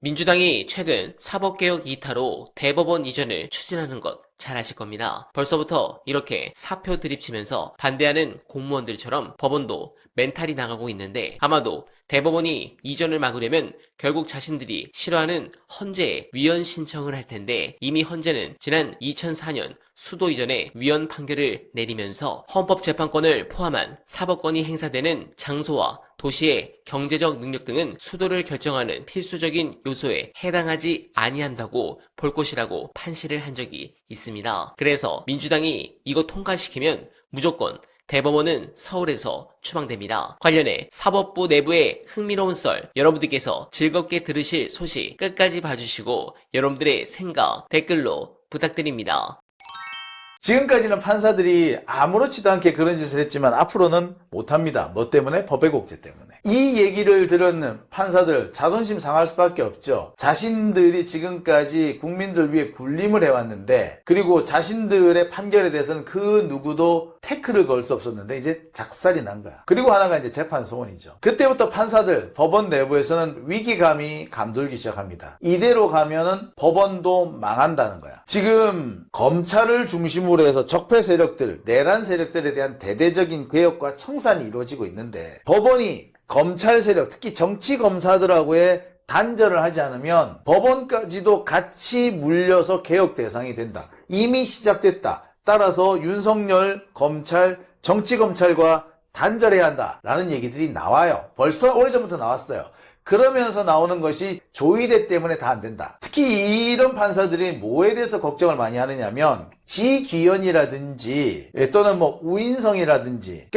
민주당이 최근 사법개혁 2타로 대법원 이전을 추진하는 것 잘 아실 겁니다. 벌써부터 이렇게 사표 드립치면서 반대하는 공무원들처럼 법원도 멘탈이 나가고 있는데 아마도 대법원이 이전을 막으려면 결국 자신들이 싫어하는 헌재에 위헌 신청을 할 텐데 이미 헌재는 지난 2004년 수도 이전에 위헌 판결을 내리면서 헌법재판권을 포함한 사법권이 행사되는 장소와 도시의 경제적 능력 등은 수도를 결정하는 필수적인 요소에 해당하지 아니한다고 볼 것이라고 판시를 한 적이 있습니다. 그래서 민주당이 이거 통과시키면 무조건 대법원은 서울에서 추방됩니다. 관련해 사법부 내부의 흥미로운 썰 여러분들께서 즐겁게 들으실 소식 끝까지 봐주시고 여러분들의 생각 댓글로 부탁드립니다. 지금까지는 판사들이 아무렇지도 않게 그런 짓을 했지만 앞으로는 못합니다. 뭐 때문에? 법외국제 때문에. 이 얘기를 들은 판사들 자존심 상할 수밖에 없죠. 자신들이 지금까지 국민들 위해 군림을 해왔는데 그리고 자신들의 판결에 대해서는 그 누구도 태클을 걸 수 없었는데 이제 작살이 난 거야. 그리고 하나가 이제 재판 소원이죠. 그때부터 판사들, 법원 내부에서는 위기감이 감돌기 시작합니다. 이대로 가면은 법원도 망한다는 거야. 지금 검찰을 중심으로 해서 적폐 세력들, 내란 세력들에 대한 대대적인 개혁과 청산이 이루어지고 있는데 법원이 검찰 세력, 특히 정치 검사들하고의 단절을 하지 않으면 법원까지도 같이 물려서 개혁 대상이 된다. 이미 시작됐다. 따라서 윤석열 검찰, 정치검찰과 단절해야 한다라는 얘기들이 나와요. 벌써 오래전부터 나왔어요. 그러면서 나오는 것이 조의대 때문에 다 안 된다. 특히 이런 판사들이 뭐에 대해서 걱정을 많이 하느냐면 지기현이라든지 또는 뭐 우인성이라든지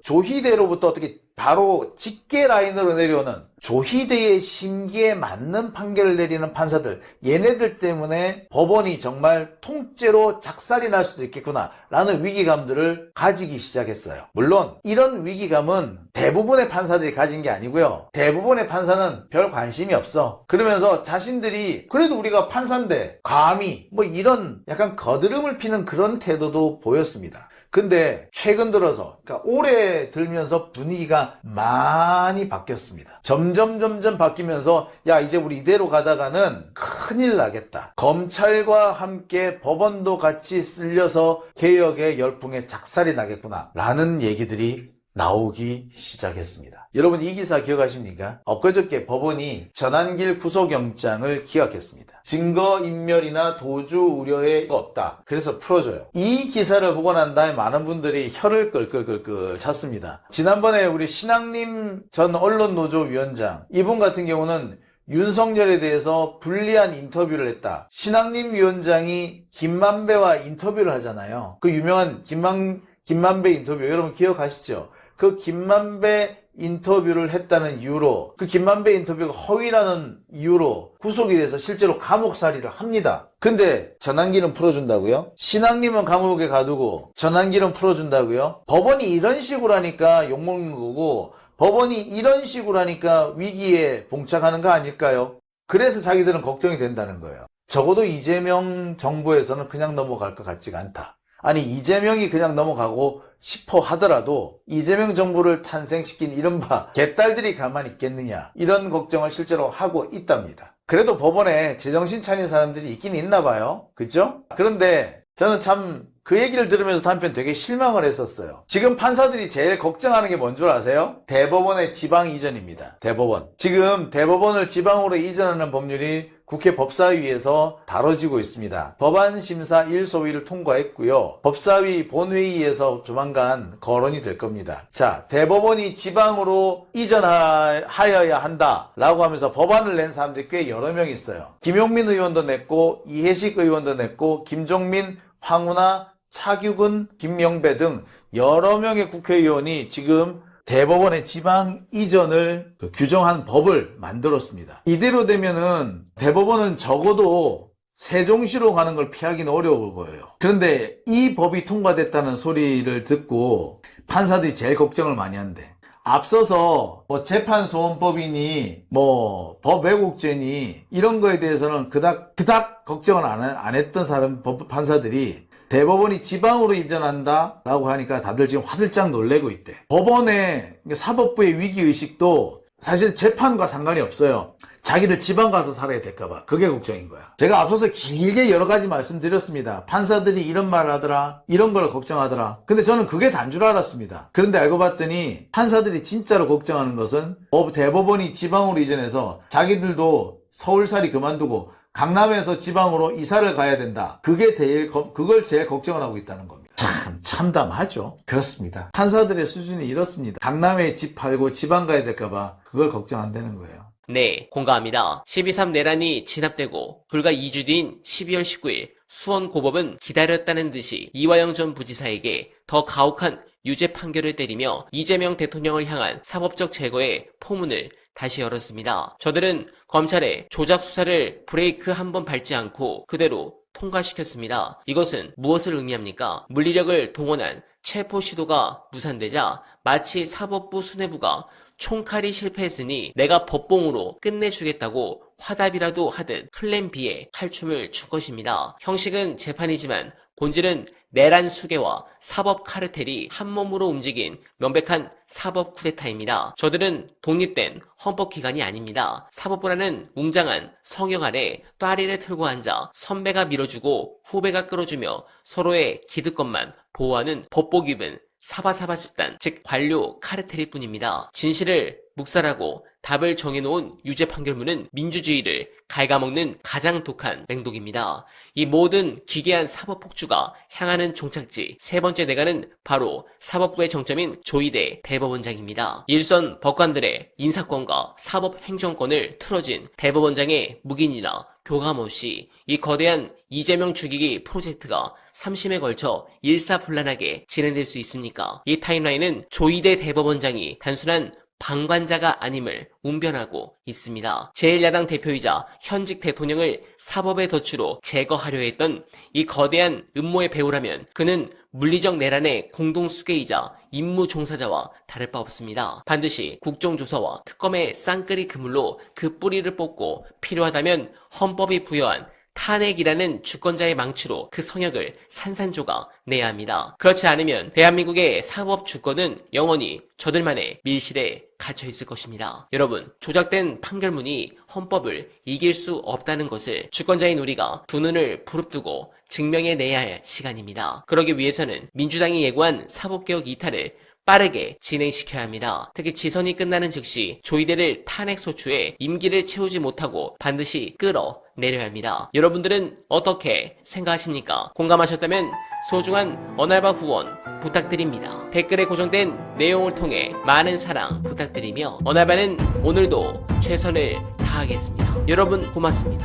조희대로부터 어떻게 바로 직계 라인으로 내려오는 조희대의 심기에 맞는 판결을 내리는 판사들, 얘네들 때문에 법원이 정말 통째로 작살이 날 수도 있겠구나 라는 위기감들을 가지기 시작했어요. 물론 이런 위기감은 대부분의 판사들이 가진 게 아니고요. 대부분의 판사는 별 관심이 없어. 그러면서 자신들이 그래도 우리가 판사인데 감히 뭐 이런 약간 거드름을 피는 그런 태도도 보였습니다. 근데 최근 들어서 그러니까 올해 들면서 분위기가 많이 바뀌었습니다. 점점 바뀌면서 야 이제 우리 이대로 가다가는 큰일 나겠다. 검찰과 함께 법원도 같이 쓸려서 개혁의 열풍에 작살이 나겠구나 라는 얘기들이 나오기 시작했습니다. 여러분 이 기사 기억하십니까? 엊그저께 법원이 전한길 구속영장을 기각했습니다. 증거인멸이나 도주 우려가 없다. 그래서 풀어줘요. 이 기사를 보고 난 다음에 많은 분들이 혀를 끌끌 찼습니다. 지난번에 우리 신학림 전 언론노조 위원장 이분 같은 경우는 윤석열에 대해서 불리한 인터뷰를 했다. 신학림 위원장이 김만배와 인터뷰를 하잖아요. 그 유명한 김만배 인터뷰 여러분 기억하시죠? 그 김만배 인터뷰를 했다는 이유로 그 김만배 인터뷰가 허위라는 이유로 구속이 돼서 실제로 감옥살이를 합니다. 근데 전한길은 풀어준다고요? 신학님은 감옥에 가두고 전한길은 풀어준다고요? 법원이 이런 식으로 하니까 욕먹는 거고 법원이 이런 식으로 하니까 위기에 봉착하는 거 아닐까요? 그래서 자기들은 걱정이 된다는 거예요. 적어도 이재명 정부에서는 그냥 넘어갈 것 같지가 않다. 아니 이재명이 그냥 넘어가고 싶어 하더라도 이재명 정부를 탄생시킨 이른바 개딸들이 가만히 있겠느냐 이런 걱정을 실제로 하고 있답니다. 그래도 법원에 제정신 차린 사람들이 있긴 있나 봐요. 그죠? 그런데 저는 참 그 얘기를 들으면서 한편 되게 실망을 했었어요. 지금 판사들이 제일 걱정하는 게 뭔 줄 아세요? 대법원의 지방 이전입니다. 대법원. 지금 대법원을 지방으로 이전하는 법률이 국회 법사위에서 다뤄지고 있습니다. 법안심사 1소위를 통과했고요. 법사위 본회의에서 조만간 거론이 될 겁니다. 자, 대법원이 지방으로 이전하여야 한다라고 하면서 법안을 낸 사람들이 꽤 여러 명 있어요. 김용민 의원도 냈고 이해식 의원도 냈고 김종민, 황운하, 차규근, 김명배 등 여러 명의 국회의원이 지금 대법원의 지방 이전을 규정한 법을 만들었습니다. 이대로 되면은 대법원은 적어도 세종시로 가는 걸 피하기는 어려워 보여요. 그런데 이 법이 통과됐다는 소리를 듣고 판사들이 제일 걱정을 많이 한대. 앞서서 뭐 재판소원법이니 뭐 법외국죄니 이런 거에 대해서는 그닥 걱정을 안 했던 판사들이 대법원이 지방으로 이전한다 라고 하니까 다들 지금 화들짝 놀래고 있대. 법원의 사법부의 위기의식도 사실 재판과 상관이 없어요. 자기들 지방 가서 살아야 될까봐 그게 걱정인 거야. 제가 앞서서 길게 여러 가지 말씀드렸습니다. 판사들이 이런 말 하더라, 이런 걸 걱정하더라. 근데 저는 그게 단 줄 알았습니다. 그런데 알고 봤더니 판사들이 진짜로 걱정하는 것은 대법원이 지방으로 이전해서 자기들도 서울살이 그만두고 강남에서 지방으로 이사를 가야 된다. 그걸 제일 걱정을 하고 있다는 겁니다. 참 참담하죠. 그렇습니다. 판사들의 수준이 이렇습니다. 강남에 집 팔고 지방 가야 될까봐 그걸 걱정한다는 거예요. 네, 공감합니다. 12.3 내란이 진압되고 불과 2주 뒤인 12월 19일 수원고법은 기다렸다는 듯이 이화영 전 부지사에게 더 가혹한 유죄 판결을 때리며 이재명 대통령을 향한 사법적 제거의 포문을 다시 열었습니다. 저들은 검찰의 조작 수사를 브레이크 한 번 밟지 않고 그대로 통과시켰습니다. 이것은 무엇을 의미합니까? 물리력을 동원한 체포 시도가 무산되자 마치 사법부 수뇌부가 총칼이 실패했으니 내가 법봉으로 끝내주겠다고 화답이라도 하듯 플랜 B에 칼춤을 춘 것입니다. 형식은 재판이지만 본질은 내란 수괴와 사법 카르텔이 한 몸으로 움직인 명백한 사법 쿠데타입니다. 저들은 독립된 헌법기관이 아닙니다. 사법부라는 웅장한 성역 아래 또아리를 틀고 앉아 선배가 밀어주고 후배가 끌어주며 서로의 기득권만 보호하는 법복 입은 사바사바 집단, 즉 관료 카르텔일 뿐입니다. 진실을 묵살하고 답을 정해놓은 유죄 판결문은 민주주의를 갉아먹는 가장 독한 맹독입니다. 이 모든 기괴한 사법폭주가 향하는 종착지 세 번째 내가는 바로 사법부의 정점인 조희대 대법원장입니다. 일선 법관들의 인사권과 사법행정권을 틀어진 대법원장의 묵인이나 교감 없이 이 거대한 이재명 죽이기 프로젝트가 3심에 걸쳐 일사불란하게 진행될 수 있습니까? 이 타임라인은 조희대 대법원장이 단순한 방관자가 아님을 운변하고 있습니다. 제1야당 대표이자 현직 대통령을 사법의 덫으로 제거하려 했던 이 거대한 음모의 배우라면 그는 물리적 내란의 공동수괴이자 임무 종사자와 다를 바 없습니다. 반드시 국정조사와 특검의 쌍끌이 그물로 그 뿌리를 뽑고 필요하다면 헌법이 부여한 탄핵이라는 주권자의 망치로 그 성역을 산산조각 내야 합니다. 그렇지 않으면 대한민국의 사법 주권은 영원히 저들만의 밀실에 갇혀 있을 것입니다. 여러분, 조작된 판결문이 헌법을 이길 수 없다는 것을 주권자인 우리가 두 눈을 부릅뜨고 증명해내야 할 시간입니다. 그러기 위해서는 민주당이 예고한 사법개혁 이탈을 빠르게 진행시켜야 합니다. 특히 지선이 끝나는 즉시 조희대를 탄핵소추에 임기를 채우지 못하고 반드시 끌어내려야 합니다. 여러분들은 어떻게 생각하십니까? 공감하셨다면 소중한 언알바 후원 부탁드립니다. 댓글에 고정된 내용을 통해 많은 사랑 부탁드리며 언알바는 오늘도 최선을 다하겠습니다. 여러분 고맙습니다.